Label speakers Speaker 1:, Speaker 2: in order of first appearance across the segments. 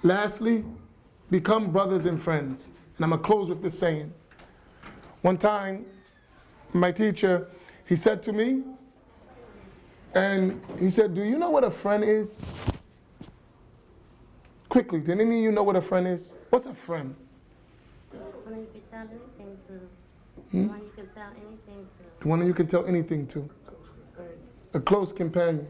Speaker 1: Lastly, become brothers and friends. And I'm going to close with this saying. One time, my teacher, he said to me, and he said, do you know what a friend is? Quickly, did any of you know what a friend is? What's a friend?
Speaker 2: One you can tell anything to. One you can tell anything to.
Speaker 1: The one that you can tell anything to. A close companion.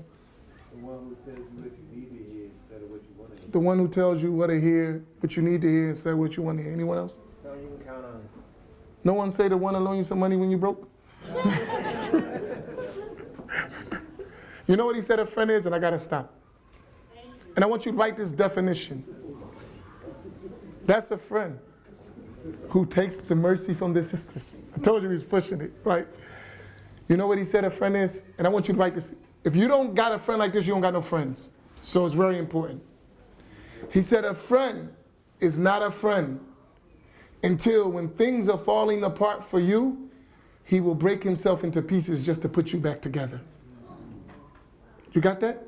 Speaker 3: The one who tells you what you need to hear instead of what you want to hear.
Speaker 1: The one who tells you what to hear, what you need to hear instead of what you want to hear. Anyone else?
Speaker 3: Someone you can count on.
Speaker 1: No one say the one to loan you some money when you broke? You know what he said a friend is, and I got to stop. And I want you to write this definition. That's a friend who takes the mercy from their sisters. I told you he's pushing it, right? You know what he said a friend is? And I want you to write this. If you don't got a friend like this, you don't got no friends. So it's very important. He said a friend is not a friend until when things are falling apart for you, he will break himself into pieces just to put you back together. You got that?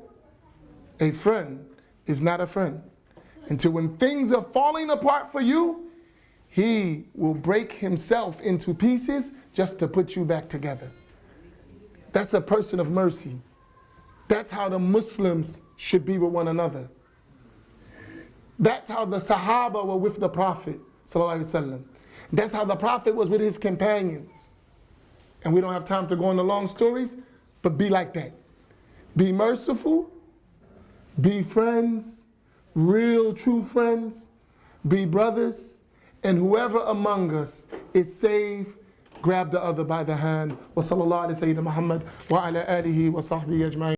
Speaker 1: A friend is not a friend until when things are falling apart for you, he will break himself into pieces just to put you back together. That's a person of mercy. That's how the Muslims should be with one another. That's how the Sahaba were with the Prophet ﷺ. That's how the Prophet was with his companions. And we don't have time to go into long stories, but be like that. Be merciful, be friends, real true friends, be brothers, and whoever among us is saved, grab the other by the hand. Wa sallallahu alayhi wa Muhammad wa ala alihi wa sahbihi ajma'in.